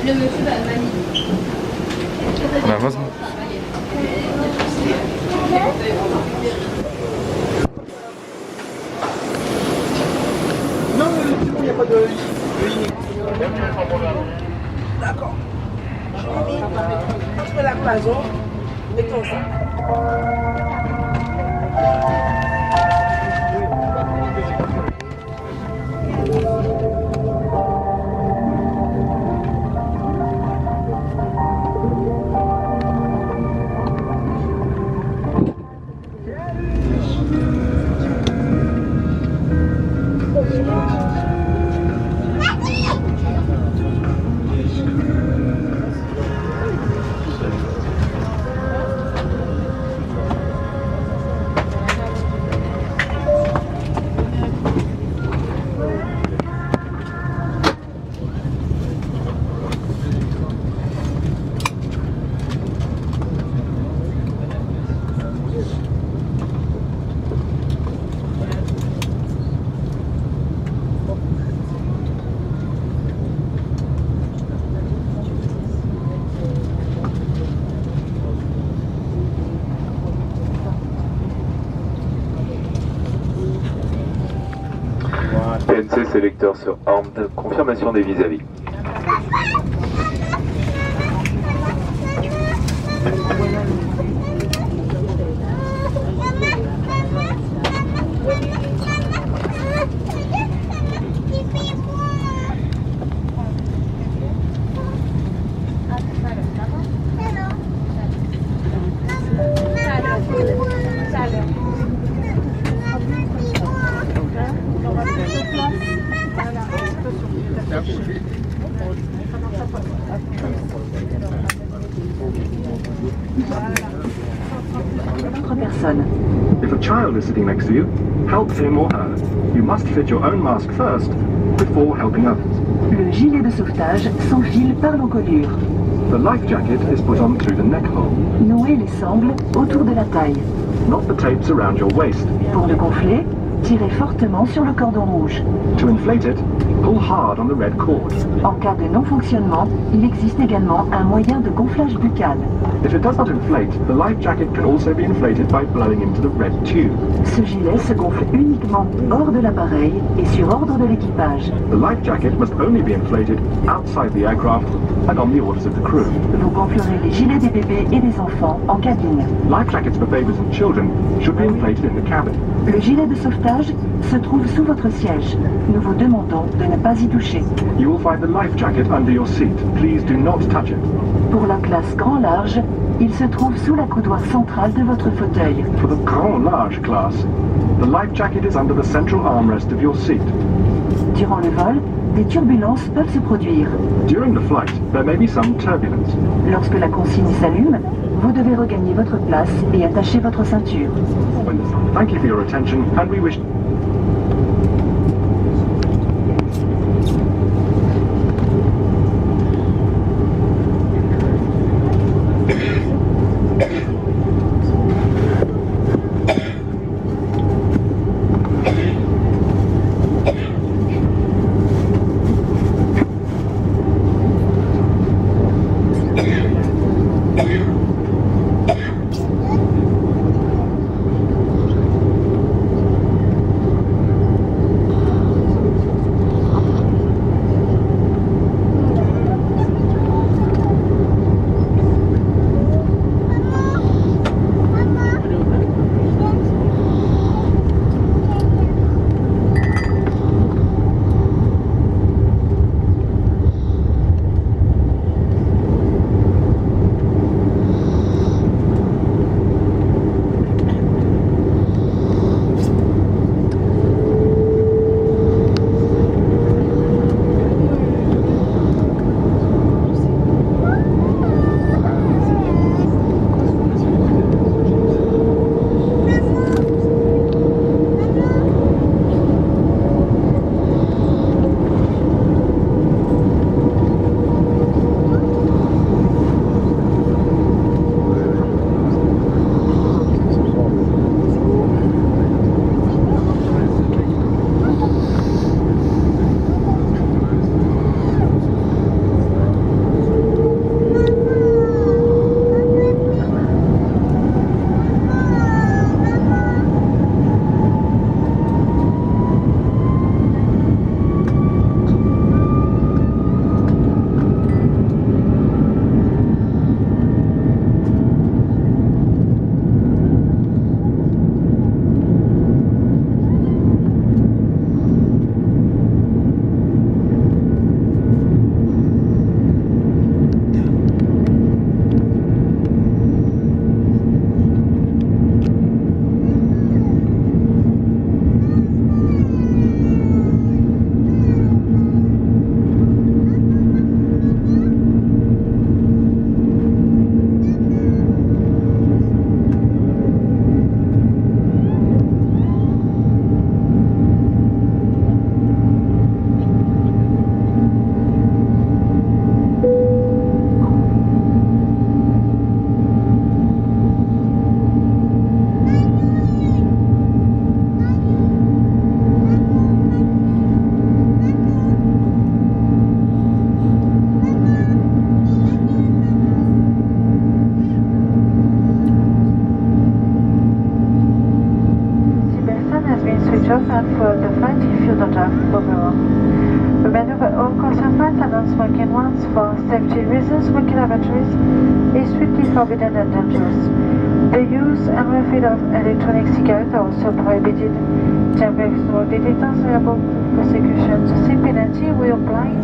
Le monsieur va Mali. On avance. Non, c'est bon, il n'y a pas de ligne. D'accord. J'ai mis entre la cloison, mettons ça. PNC sélecteur sur Armed, confirmation des vis-à-vis. If a child is sitting next to you, help him or her. You must fit your own mask first before helping others. Le gilet de sauvetage s'enfile par l'encolure. The life jacket is put on through the neck hole. Nouez les sangles autour de la taille. Not the tapes around your waist. Pour le gonfler, tirez fortement sur le cordon rouge. To inflate it, pull hard on the red cord. En cas de non-fonctionnement, il existe également un moyen de gonflage buccal. If it does not inflate, the life jacket can also be inflated by blowing into the red tube. Ce gilet se gonfle uniquement hors de l'appareil et sur ordre de l'équipage. The life jacket must only be inflated outside the aircraft and on the orders of the crew. Vous gonflerez les gilets des bébés et des enfants en cabine. Life jackets for babies and children should be inflated in the cabin. Le gilet de sauvetage se trouve sous votre siège. Nous vous demandons de ne pas y toucher. You will find the life jacket under your seat. Please do not touch it. Pour la classe grand large, il se trouve sous la coudoir centrale de votre fauteuil. For the grand large class, the life jacket is under the central armrest of your seat. Durant le vol, des turbulences peuvent se produire. During the flight, there may be some turbulence. Lorsque la consigne s'allume, vous devez regagner votre place et attacher votre ceinture. Thank you for your attention, and we wish... and non-smoking ones for safety reasons. Smoking in lavatories is strictly forbidden and dangerous. The use and refill of electronic cigarettes are also prohibited. Jailbreak smoke detectors are liable to prosecution. The same penalty will apply.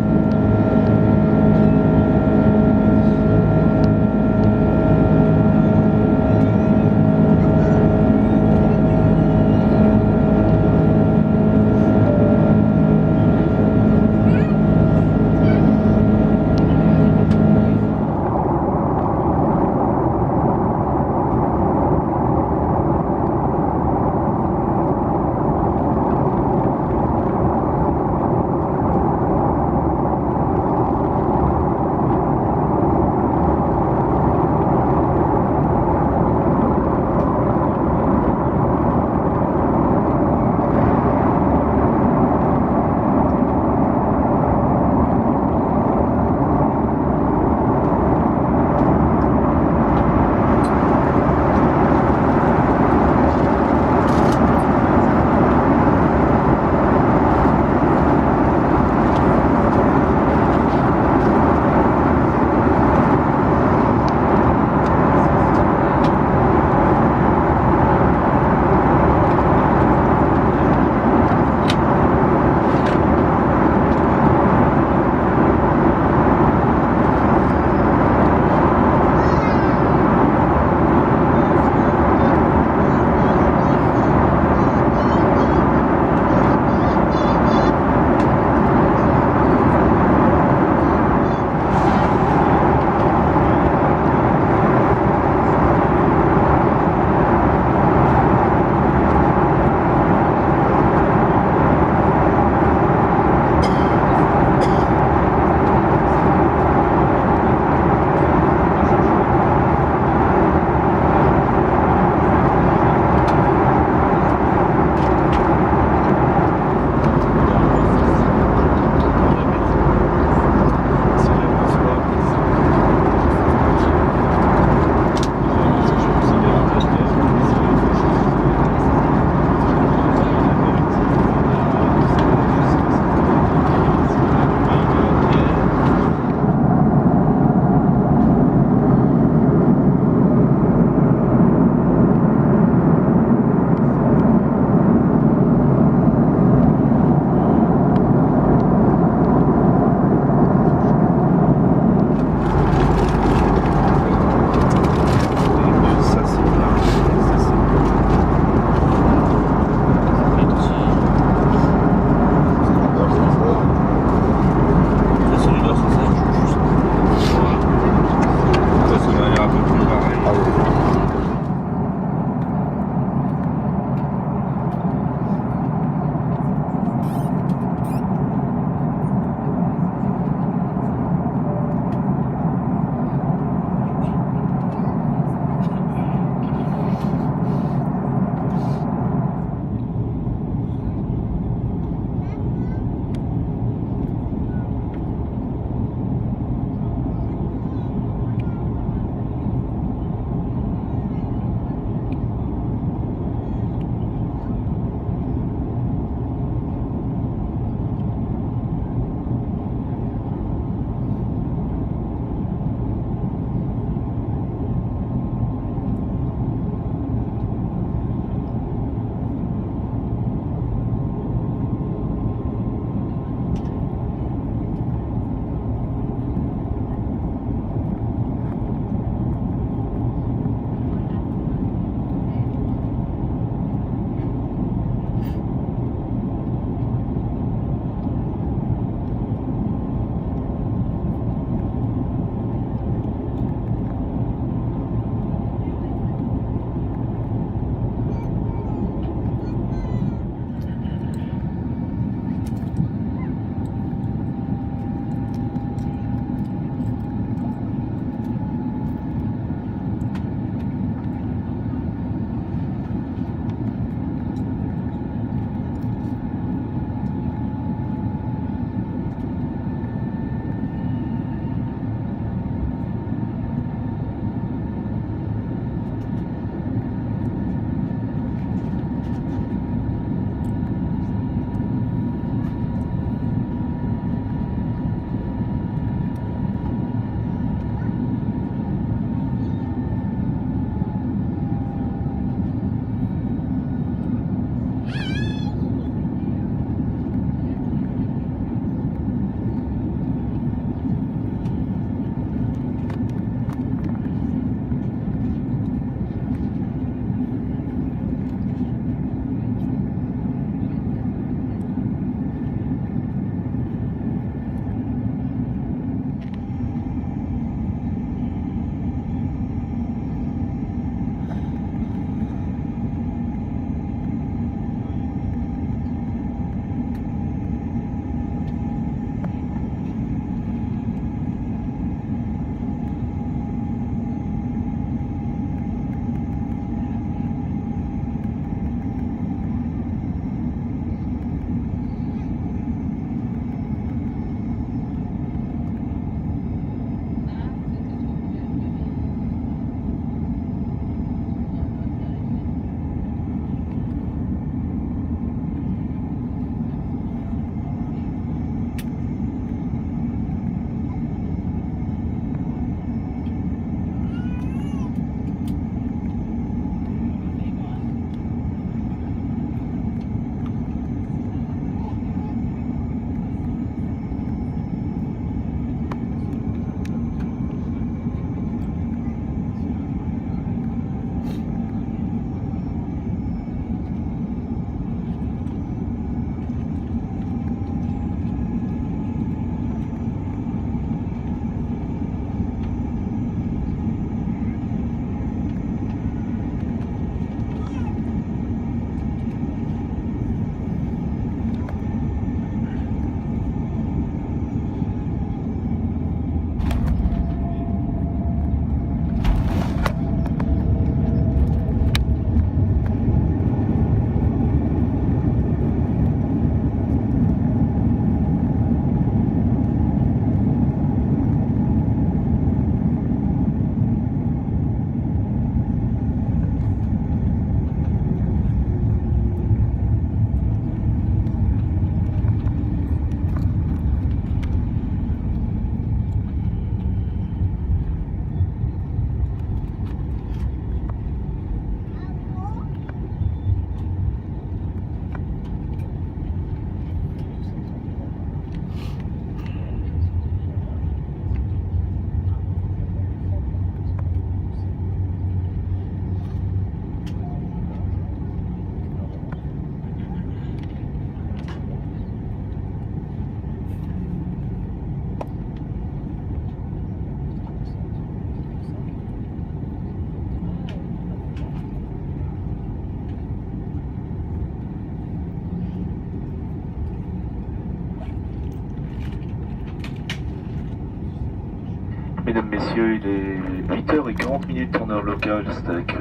Mesdames, Messieurs, il est 8h40 en heure locale, c'est avec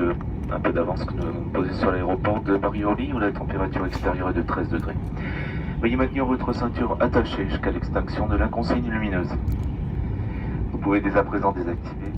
un peu d'avance que nous allons nous poser sur l'aéroport de Paris-Orly où la température extérieure est de 13 degrés. Veuillez maintenir votre ceinture attachée jusqu'à l'extinction de la consigne lumineuse. Vous pouvez dès à présent désactiver.